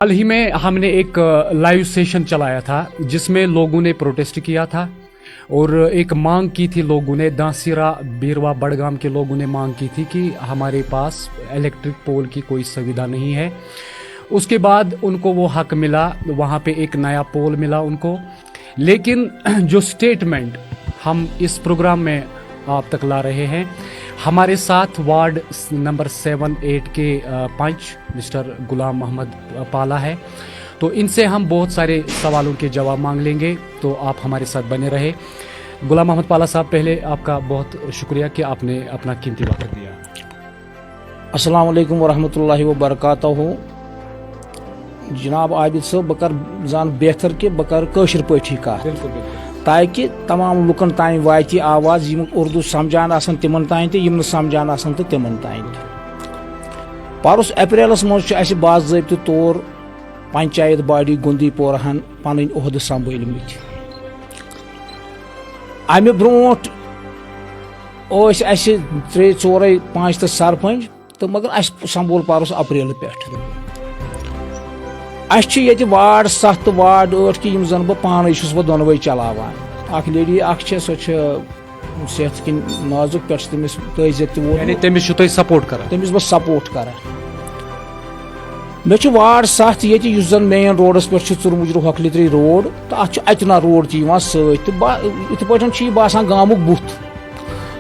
हाल ही में हमने एक लाइव सेशन चलाया था जिसमें लोगों ने प्रोटेस्ट किया था और एक मांग की थी लोगों ने, दांसीरा बीरवा बड़गाम के लोगों ने मांग की थी कि हमारे पास इलेक्ट्रिक पोल की कोई सुविधा नहीं है। उसके बाद उनको वो हक मिला, वहाँ पे एक नया पोल मिला उनको। लेकिन जो स्टेटमेंट हम इस प्रोग्राम में आप तक ला रहे हैं, हमारे साथ वार्ड नंबर 7-8 के पंच मिस्टर गुलाम मोहम्मद पाला है, तो इनसे हम बहुत सारे सवालों के जवाब मांग लेंगे, तो आप हमारे साथ बने रहे। गुलाम मोहम्मद पाला साहब, पहले आपका बहुत शुक्रिया कि आपने अपना कीमती वक्त दिया। अस्सलाम वालेकुम वरहमतुल्लाहि वबरकातुहू। जनाब आबिद साहब, बह कर जान बेहतर कि बह कर कशर पठी कथ, ताकि तमाम लुकन तान वाति आवाज यम उर्दू समझान आसन तिमन तान ते यम समझान आसन तो तिमन तान। परस अप्रैलस मज बाज़ाब्त तौर पंचायत बॉडी गुंदी पोरहन पन ओहद संभालमत। अमे ब्रोट 3-4-5 सरपंच तो मगर संभोल परस अप्रैल पे ये वार्ड 7 वार्ड 8 कि जन बह पान दोनवे चलावान। अख लेडी सो सेहत कि नाजुक पे तमिस तजियत तमिस सपोर्ट कर तमिस बह सपोर्ट कर। मे वार्ड 7 ये जन मेन रोडस पे चुरमुजर हकलित्री रोड तो अतना रोड सत पे बासान गामुक बुथ।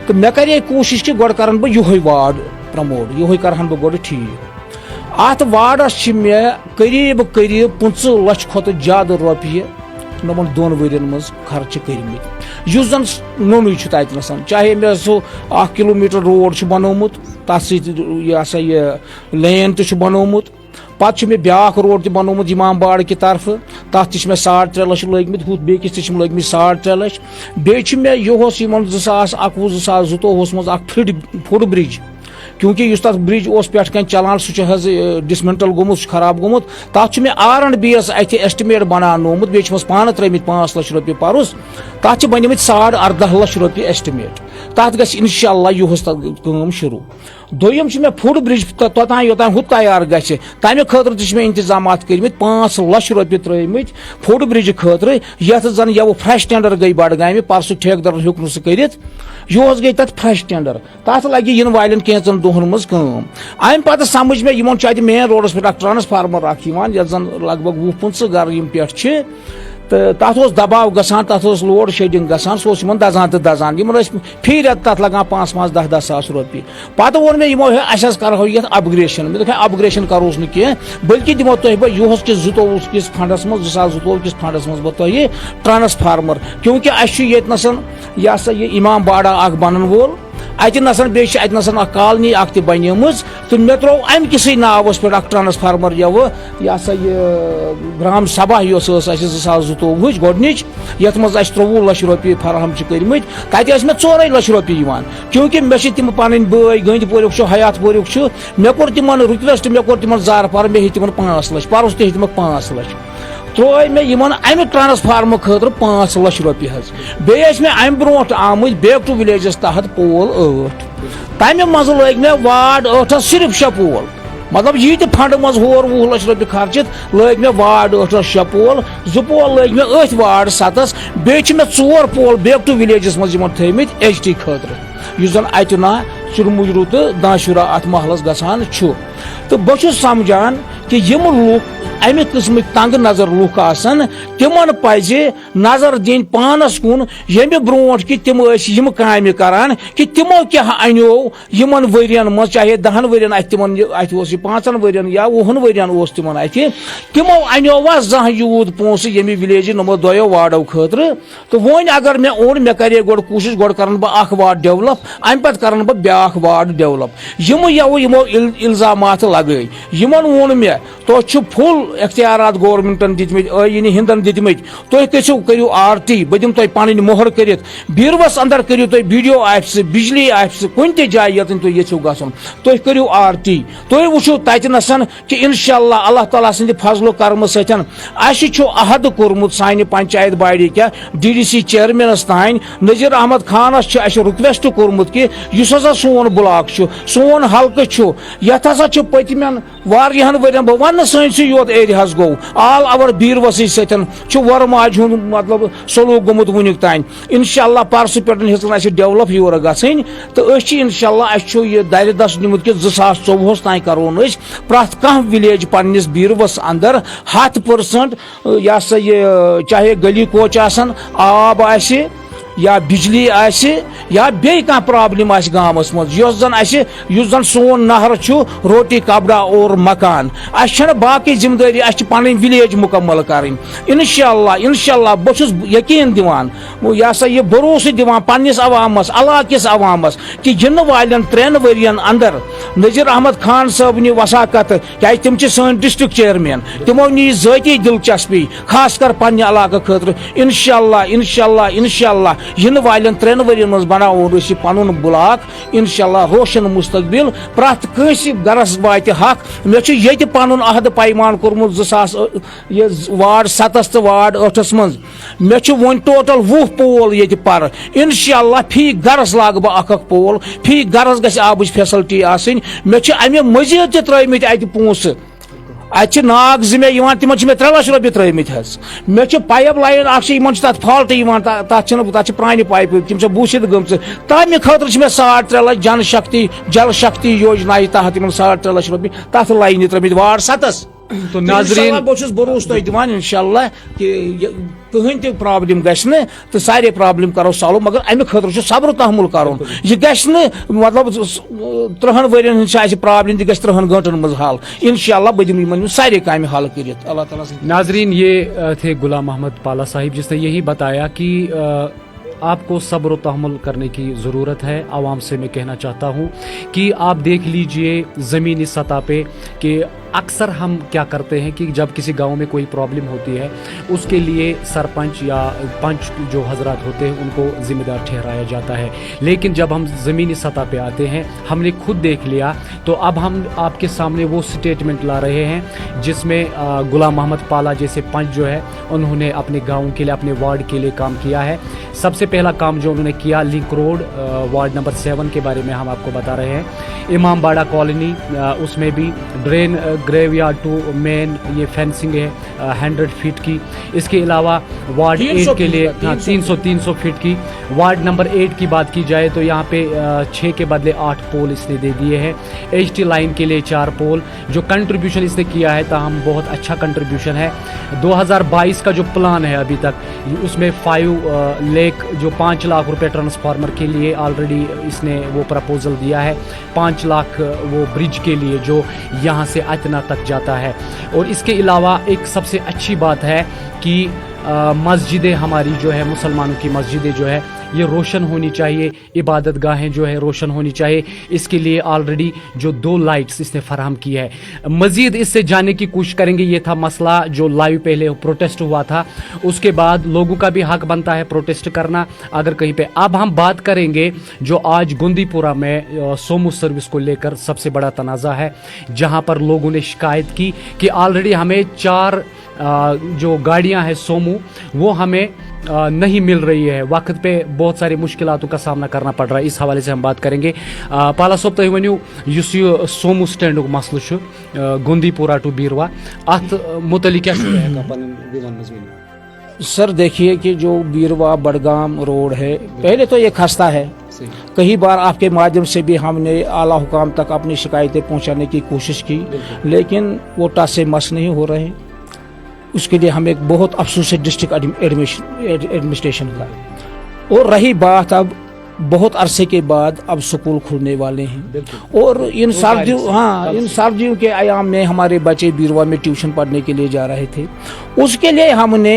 तो मे करे कोशिश कि गोड़ कर बह यो वार्ड प्रमोट, यो कर बह गोड़ ठीक। अत वार्डस मे करीब 25 लाख खुद ज्यादा रोपये नमन 2 वर्यन मज खर्च कर्मत। जन नोन तथन चाहे मे सो 1 किलोमीटर रोड बनोमुत, तथ ये लेन तो बनोमुत, पत् मे ब्या रोड बनोमुत इमाम बाड़ की तरफ, तथ 3.5 लाख लगमत, हुत बेकिस लगमत 3.5 लाख। बे मे योस 2021-2022 मज फुट ब्रिज, क्योंकि तथ ब्रिज पे कन चलान सह डिसमेंटल गोमुत, खराब गोमुत। तथ मे R&B's अत एस्टिमेट बनानोमुत, बे पान त्रमित 5 लाख रुपये परस, तथ बनिमित 18.5 लाख रुपये एस्टिमेट। तथ गस इंशाअल्लाह योस काम शुरू। दोयम मे फुट ब्रिज तोतान योतान हु तैयार गसे तमे खतर मे इंतजाम कर्मित 5 लाख रुपये त्रमित फुट ब्रिज खतर, यथ जन यह फ्रेश टेंडर गई बड़गाम परसु ठेकेदार हेक सह कर योस गई तथ फ्रेश टेंडर, तथ लगे इन वालन कैंचन दोहन मज काम। अम पत समझ मे यमन मेन रोडस पे ट्रांसफार्मर जन लगभग 20-25 गर पे तो तथ दबाव गसान, तथ लोड शेडिंग गसान, सह दजान तो दजान फी रेत तथ लगान 5-10 सास रुपये। पत वोन मे यमो अस करो ये अपग्रेशन, मे दोप अपग्रेशन करोस न कह, बल्कि दिमो तुह बह योस किस 2022 किस फंडस मज 2022 किस फंडस मज बह तुह ट्रांसफार्मर, क्योंकि असन यह सा ये इमाम बाड़ा अख बनन वोल अतन बे कॉलोनी अख बनेमज, तो मे त्रो अम किस नावस पे ट्रांसफार्मर यह सा ये ग्राम सभा 2022 गोडनिच, यथ मज 23 लाख रुपये फराहम कर्मत, तत मे 4 लाख रुपये, क्योंकि मे तम पन बई गंद पोरुक हयात पोरुक, मे कोर तिम रिक्वेस्ट, मे कोर तिम जार पर, मे हे 5 लाख परस ते 5 लाख त्रोय मे अमि ट्रांसफार्मर खतर 5 लाख रुपये। बे मे अम ब्रोट आमत बैक टू विलेजस तहत पोल 8, तमें मज लग मे वार्ड 8 सिर्फ 6 पोल, मतलब ये फंड मज 20 लाख रुपये खर्चित लग मे वार्ड 8 6 पोल, 2 पोल लग मे अथ वार्ड 7 बे मे 4 पोल बैक टू विलेजस मज थमित HT खतर, जन अतना चुरमुजरू तो दाशुरा अत महलस गसान। तो बह समझान कि यम लूक अमि किस्म तंग नजर लूक आसन, तिमन पज नजर दिन पानस कुन यम ब्रोट कि तिम काम करान कि तिमो क्या अनो यमन वरियन मज, चाहे 10 वरियन तिमन 5 वरियन या 20 वरियन तिमन तिमो अनो जह यूत पोस यमि विलेज नमो 2 वार्डो खतर। तो वन अगर मे ओन मे करे गोड़ कोशिश गोड़ कर बह अख वार्ड डेवलप, अम पे कर बह ब्या वार्ड डेवलप। यमो इल्जामात लगे यमन वोन मे तो फुल इख्तियारात गवर्नमेंटन दितमित, आईन हिंदन दितमित, तुम करू RT, बह दिम तुम पन मोहर कर बीरवस अंदर करू तुम BDO ऑफिस, बिजली ऑफिस, कुन जाए यतन तुम यू गसन, तुम करू RT, तुम वो तथन कि इंशाअल्लाह अल्लाह ताला सद फजलो कर्म सतन अहद कोर्मुत सानि पंचायत बॉडी क्या DDC चेयरमैनस तान नजीर अहमद खानस रिक्वेस्ट कोर्मुत कि सोन ब्लॉक सोन हल्कह यथ हसा पतमें वारियान वरियन बह वन सनसी योत ایریا گو آل اوور بیروسی ستن ورماج ہند مطلب سلوک گومت ونیک تان انشاءاللہ پرسو پہ ہن ڈیولپ یور گھن تو انشاءاللہ اچھو یہ دار دس نمت کہ 2024 تان کرون پرت کھانا ولیج پنس بیروس اندر 100% یہ سا یہ چاہے گلی کوچ آسن آب آسہ یا بجلی آسہ یا بیٚیہِ کانٛہہ پرابلم آسہِ گامس منٛز یُس زن سون نہر چھُ روٹی کپڑا اور مکان اَسہِ چھنہٕ باقٕے ذمہ دٲری اَسہِ چھِ پنٕنۍ ولیج مکمل کرٕنۍ انشاءاللہ بہٕ چھُس یقین دِوان یہ سا یہ بھروسہٕ دِوان پننس عوامس علاقس عوامس کہ ینہٕ والٮ۪ن 3 ؤرین اندر نذیر احمد خان صٲبنہِ وثاقت کیازِ تِم چھِ سٲنۍ ڈسٹرکٹ چیئرمین تِمو نی ذٲتی دلچسپی خاص کر پننہِ علاقہٕ خٲطرٕ انشاءاللہ ینہٕ والٮ۪ن 3 ؤرین منٛز بناوون أسۍ یہِ پنُن بلاک انشاءاللہ روشن مستقبل پرٛٮ۪تھ کٲنٛسہِ گرس واتہِ حق مےٚ چھُ ییٚتہِ پنُن عہدٕ پیمان کوٚرمُت 2000 وارڈ 7 تہٕ وارڈ 8 منٛز مےٚ چھُ وۄنۍ ٹوٹل 20 پول ییٚتہِ پَرٕ انشاءاللہ فی گرس لاگہٕ بہٕ اکھ پول فی گرس گژھِ آبٕچ فیسلٹی آسٕنۍ مےٚ چھِ امہِ مٔزیٖد تہِ ترٛٲومٕتۍ اَتہِ پونٛسہٕ اتہ ناگ زٕ مےٚ یِوان تِمن چھِ مےٚ 3 لچھ رۄپیہِ ترٛٲومٕتۍ حظ مےٚ چھِ پایپ لایِن اکھ چھِ یِمن چھِ تتھ فالٹ یِوان تتھ چھِ پرٛانہِ پایپہٕ تِم چھِ بوٗشِتھ گٔمژٕ تمہِ خٲطرٕ چھِ مےٚ 3.5 لچھ جل شکتی یوجنا تحت یِمن 3.5 لچھ رۄپیہِ تتھ لاینہِ ترٛٲومٕتۍ وارڈ 7 تو ناظرین بہٕ چھُس بروسہٕ تۄہہِ دِوان انشاءاللہ کہ کٕہٕنۍ تہِ پرابلم گژھِ نہٕ تہٕ سارے پرابلم کرو سالو مگر امہِ خٲطرٕ چھُ صبر تحمل کرُن یہِ گژھِ نہٕ مطلب 30 ؤرین ہٕنٛز چھِ اَسہِ پرابلم تہِ گژھِ 30 گٲنٛٹن منٛز حل انشاءاللہ بہٕ دِمہٕ یِمن سارے کامہِ حل کٔرِتھ اللہ تعالیٰ ناظرین یہ تھے غلام محمد پالا صاحب جس نے یہی بتایا کہ آپ کو صبر و تحمل کرنے کی ضرورت ہے عوام سے میں کہنا چاہتا ہوں کہ آپ دیکھ لیجئے زمینی سطح پہ کہ اکثر ہم کیا کرتے ہیں کہ جب کسی گاؤں میں کوئی پرابلم ہوتی ہے اس کے لیے سرپنچ یا پنچ جو حضرات ہوتے ہیں ان کو ذمہ دار ٹھہرایا جاتا ہے لیکن جب ہم زمینی سطح پہ آتے ہیں ہم نے خود دیکھ لیا تو اب ہم آپ کے سامنے وہ سٹیٹمنٹ لا رہے ہیں جس میں غلام محمد پالا جیسے پنچ جو ہے انہوں نے اپنے گاؤں کے لیے اپنے وارڈ کے لیے کام کیا ہے سب سے پہلا کام جو انہوں نے کیا لنک روڈ وارڈ نمبر 7 کے بارے میں ہم آپ کو بتا رہے ہیں امام باڑہ کالونی اس میں بھی ڈرین گریو یارڈ ٹو مین یہ فینسنگ ہے 100 فٹ کی اس کے علاوہ وارڈ 8 کے لیے 300 فٹ کی وارڈ نمبر 8 کی بات کی جائے تو یہاں پہ 6 کے بدلے 8 پول اس نے دے دیے ہیں ایچ ٹی لائن کے لیے 4 پول جو کنٹریبیوشن اس نے کیا ہے تاہم بہت اچھا کنٹریبیوشن ہے 2022 کا جو پلان ہے ابھی تک اس میں 5 لاکھ روپے ٹرانسفارمر کے لیے آلریڈی اس نے وہ پرپوزل دیا ہے 5 لاکھ وہ برج کے لیے جو یہاں سے اتنا تک جاتا ہے اور اس کے علاوہ ایک سب سے اچھی بات ہے کہ مسجدیں ہماری جو ہے مسلمانوں کی مسجدیں جو ہے یہ روشن ہونی چاہیے عبادت گاہیں جو ہے روشن ہونی چاہیے اس کے لیے آلریڈی جو 2 لائٹس اس نے فراہم کی ہے مزید اس سے جاننے کی کوشش کریں گے یہ تھا مسئلہ جو لائیو پہلے پروٹیسٹ ہوا تھا اس کے بعد لوگوں کا بھی حق بنتا ہے پروٹیسٹ کرنا اگر کہیں پہ اب ہم بات کریں گے جو آج گوندی پورہ میں سومو سروس کو لے کر سب سے بڑا تنازع ہے جہاں پر لوگوں نے شکایت کی کہ آلریڈی ہمیں 4 جو گاڑیاں ہیں سومو وہ ہمیں نہیں مل رہی ہے وقت پہ بہت ساری مشکلاتوں کا سامنا کرنا پڑ رہا ہے اس حوالے سے ہم بات کریں گے پالا صاحب تُہۍ ؤنِو یُس یہ سومو سٹینڈُک مسلہٕ چھُ گوندی پورہ ٹو بیروا اتھ متعلق کیا چھُ سر دیکھیے کہ جو بیروا بڑگام روڈ ہے پہلے تو یہ خستہ ہے کئی بار آپ کے مادھیم سے بھی ہم نے اعلیٰ حکام تک اپنی شکایتیں پہنچانے کی کوشش کی لیکن وہ ٹس سے مس نہیں ہو رہے اس کے لیے ہم ایک بہت افسوس ہے ڈسٹرکٹ ایڈمنسٹریشن کا اور رہی بات اب بہت عرصے کے بعد اب سکول کھلنے والے ہیں اور ان سردیوں کے ایام میں ہمارے بچے بیروا میں ٹیوشن پڑھنے کے لیے جا رہے تھے اس کے لیے ہم نے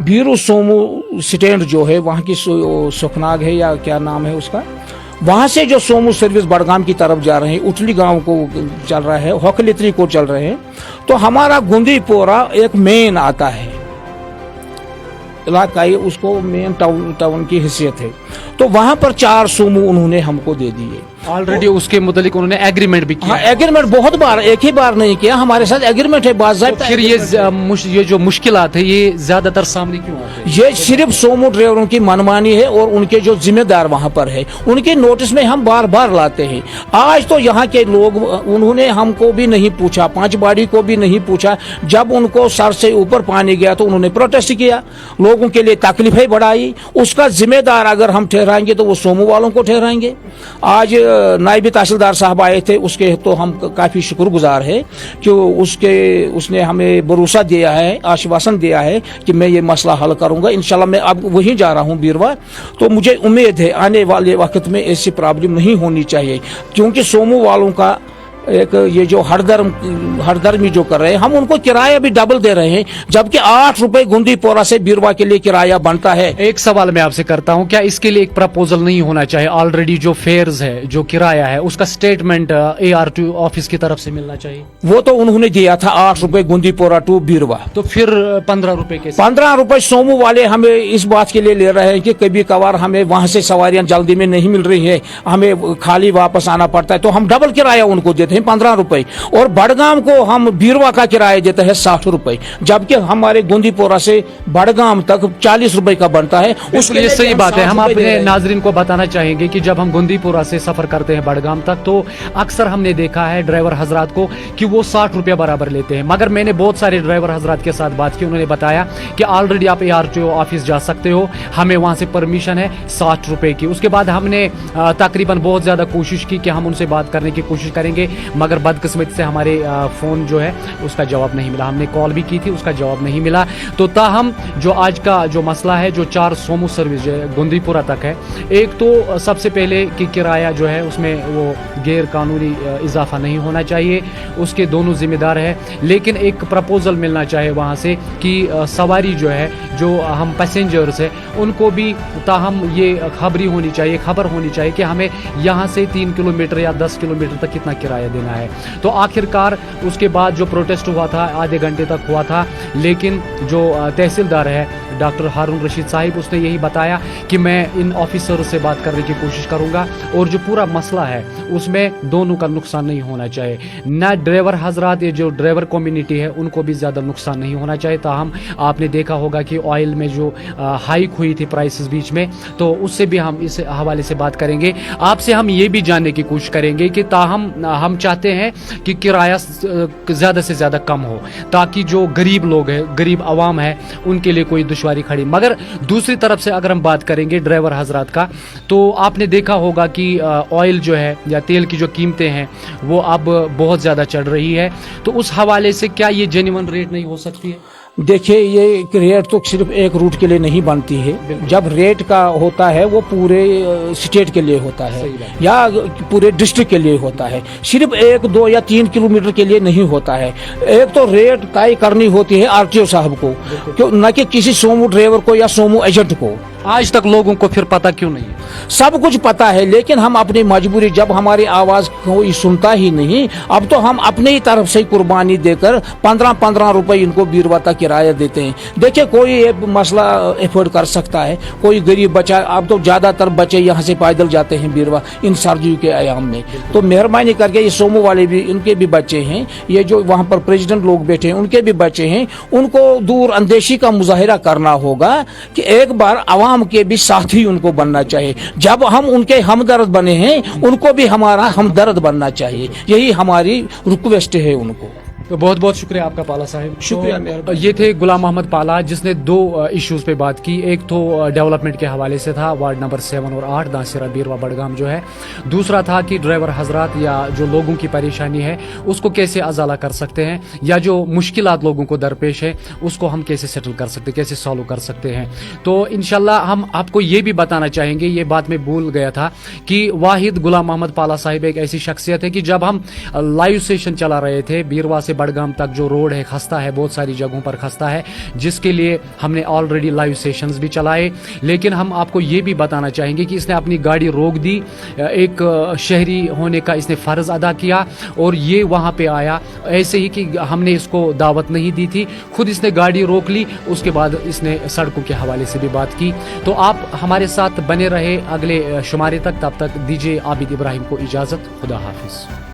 بیرو سومو سٹینڈ جو ہے وہاں کی سکھناگ ہے یا کیا نام ہے اس کا وہاں سے جو سومو سروس بڑگام کی طرف جا رہے ہیں اٹلی گاؤں کو چل رہا ہے ہوکلتری کو چل رہے ہیں تو ہمارا گوندی پورہ ایک مین آتا ہے علاقائی اس کو مین ٹاؤن کی حیثیت ہے तो वहां पर 4 सोमो उन्होंने हमको दे दिए। ऑलरेडी उसके मुतालिक उन्होंने एग्रीमेंट भी किया। हाँ, एग्रीमेंट बहुत बार, एक ही बार नहीं किया, हमारे साथ एग्रीमेंट है बाज़ाब्ता। फिर ये जो मुश्किलात है ये ज्यादातर सामने क्यों आते हैं? ये सिर्फ सोमो ड्राइवरों की मनमानी है और उनके जो जिम्मेदार वहां पर है उनके नोटिस में हम बार बार लाते हैं। आज तो यहाँ के लोग, उन्होंने हमको भी नहीं पूछा, 5 बाड़ी को भी नहीं पूछा। जब उनको सर से ऊपर पानी गया तो उन्होंने प्रोटेस्ट किया, लोगों के लिए तकलीफें बढ़ाई। उसका जिम्मेदार अगर हम ठहराएंगे तो वो सोमो वालों को ठहराएंगे। आज नायब तहसीलदार साहब आए थे, उसके तो हम काफी शुक्रगुजार है कि उसने हमें भरोसा दिया है, आश्वासन दिया है कि मैं ये मसला हल करूंगा। इंशाल्लाह मैं अब वहीं जा रहा हूं बीरवा, तो मुझे उम्मीद है आने वाले वक्त में ऐसी प्रॉब्लम नहीं होनी चाहिए, क्योंकि सोमो वालों का एक ये जो हरदर्मी जो कर रहे हैं, हम उनको किराया भी डबल दे रहे हैं, जबकि 8 रुपए गुंदीपोरा से बीरवा के लिए किराया बनता है। एक सवाल मैं आपसे करता हूं, क्या इसके लिए एक प्रपोजल नहीं होना चाहिए? ऑलरेडी जो फेयर्स है, जो किराया है, उसका स्टेटमेंट ARTO ऑफिस की तरफ से मिलना चाहिए। वो तो उन्होंने दिया था 8 रुपए गुंदीपोरा टू बीरवा, तो फिर 15 रुपए के 15 रुपए सोमो वाले हमें इस बात के लिए ले रहे हैं कि कभी कभार हमें वहां से सवारियां जल्दी में नहीं मिल रही है, हमें खाली वापस आना पड़ता है, तो हम डबल किराया उनको देते हैं 15 रुपए, और बड़गाम को हम बीरवा का किराया देते हैं 60 रुपए, जबकि हमारे गुंदीपोरा से बड़गाम तक 40 रुपए का बनता है। उसके लिए सही बात है। हम अपने नाजरीन को बताना चाहेंगे कि जब हम गुंदीपोरा से सफर करते हैं बड़गाम तक, तो अक्सर हमने देखा है ड्राइवर हजरात को कि वो 60 रुपया बराबर लेते हैं। मगर मैंने बहुत सारे ड्राइवर हजरात के साथ बात की, उन्होंने बताया कि ऑलरेडी आप ARTO ऑफिस जा सकते हो, हमें वहां से परमिशन है 60 रुपए की। उसके बाद हमने तकरीबन बहुत ज्यादा कोशिश की कि हम उनसे बात करने की कोशिश करेंगे, मगर बदकिस्मती से हमारे फ़ोन जो है उसका जवाब नहीं मिला। हमने कॉल भी की थी, उसका जवाब नहीं मिला। तो ताहम जो आज का जो मसला है, जो 4 सोमो सर्विस जो है गुंदीपुरा तक है, एक तो सबसे पहले कि किराया जो है उसमें वो गैर कानूनी इजाफा नहीं होना चाहिए, उसके दोनों जिम्मेदार है। लेकिन एक प्रपोजल मिलना चाहिए वहाँ से कि सवारी जो है, जो हम पैसेंजर्स है, उनको भी ताहम ये खबरी होनी चाहिए, खबर होनी चाहिए कि हमें यहाँ से 3 किलोमीटर या 10 किलोमीटर तक कितना किराया देना है। तो आखिरकार उसके बाद जो प्रोटेस्ट हुआ था आधे घंटे तक हुआ था, लेकिन जो तहसीलदार है डॉक्टर हारून रशीद साहिब, उसने यही बताया कि मैं इन ऑफिसर से बात करने की कोशिश करूंगा और जो पूरा मसला है उसमें दोनों का नुकसान नहीं होना चाहिए, ना ड्राइवर हजरात, ये जो ड्राइवर कम्युनिटी है उनको भी ज़्यादा नुकसान नहीं होना चाहिए। ताहम आपने देखा होगा कि ऑयल में जो हाइक हुई थी प्राइसेस बीच में, तो उससे भी हम इस हवाले से बात करेंगे। आपसे हम ये भी जानने की कोशिश करेंगे कि ताहम हम चाहते हैं कि किराया ज़्यादा से ज़्यादा कम हो, ताकि जो गरीब लोग हैं, गरीब आवाम है, उनके लिए कोई दुश्वारी खड़ी। मगर दूसरी तरफ से अगर हम बात करेंगे ड्राइवर हजरात का, तो आपने देखा होगा कि ऑयल जो है या तेल की जो कीमतें हैं वो अब बहुत ज़्यादा चढ़ रही है। तो उस हवाले से क्या ये जेन्युइन रेट नहीं हो सकती है? देखिए, ये रेट तो सिर्फ एक रूट के लिए नहीं बनती है। जब रेट का होता है वो पूरे स्टेट के लिए होता है या पूरे डिस्ट्रिक्ट के लिए होता है, सिर्फ 1, 2 या 3 किलोमीटर के लिए नहीं होता है। एक तो रेट तय करनी होती है RTO साहब को, क्यों न कि किसी सोमो ड्राइवर को या सोमो एजेंट को। आज तक लोगों को फिर पता क्यों नहीं है? सब कुछ पता है, लेकिन हम अपनी मजबूरी, जब हमारी आवाज कोई सुनता ही नहीं, अब तो हम अपनी ही तरफ से कुर्बानी देकर 15-15 रुपए इनको बीरवा तक किराया देते हैं। देखिए, कोई ये मसला एफोर्ड कर सकता है, कोई गरीब बच्चा, अब तो ज्यादातर बच्चे यहाँ से पैदल जाते हैं बीरवा इन सर्दियों के आयाम में। तो मेहरबानी करके ये सोमो वाले भी, इनके भी बच्चे हैं, ये जो वहाँ पर प्रेसिडेंट लोग बैठे हैं उनके भी बच्चे हैं, उनको दूर अंदेशी का मुजाहिरा करना होगा कि एक बार आवाम के भी साथी उनको बनना चाहिए। जब हम उनके हमदर्द बने हैं, उनको भी हमारा हमदर्द बनना चाहिए। यही हमारी रिक्वेस्ट है उनको। तो बहुत बहुत शुक्रिया आपका पाला साहब। शुक्रिया, तो मेहरबानी। ये थे गुलाम मोहम्मद पाला, जिसने 2 इश्यूज पे बात की। एक तो डेवलपमेंट के हवाले से था, वार्ड नंबर 7 और 8 दासिरा बीरवा बड़गाम जो है। दूसरा था कि ड्राइवर हजरात या जो लोगों की परेशानी है उसको कैसे अजाला कर सकते हैं, या जो मुश्किलात लोगों को दरपेश है उसको हम कैसे सेटल कर सकते, कैसे सॉल्व कर सकते हैं। तो इंशाल्लाह हम आपको ये भी बताना चाहेंगे, ये बात मैं भूल गया था, कि वाहिद गुलाम मोहम्मद पाला साहिब एक ऐसी शख्सियत है कि जब हम लाइव सेशन चला रहे थे बीरवा से बड़गाम तक जो रोड है खस्ता है, बहुत सारी जगहों पर खस्ता है, जिसके लिए हमने ऑलरेडी लाइव सेशंस भी चलाए। लेकिन हम आपको ये भी बताना चाहेंगे कि इसने अपनी गाड़ी रोक दी, एक शहरी होने का इसने फ़र्ज़ अदा किया और ये वहाँ पे आया ऐसे ही कि हमने इसको दावत नहीं दी थी, खुद इसने गाड़ी रोक ली, उसके बाद इसने सड़कों के हवाले से भी बात की। तो आप हमारे साथ बने रहे अगले शुमारे तक, तब तक दीजिए आबिद इब्राहिम को इजाज़त। खुदा हाफिज़।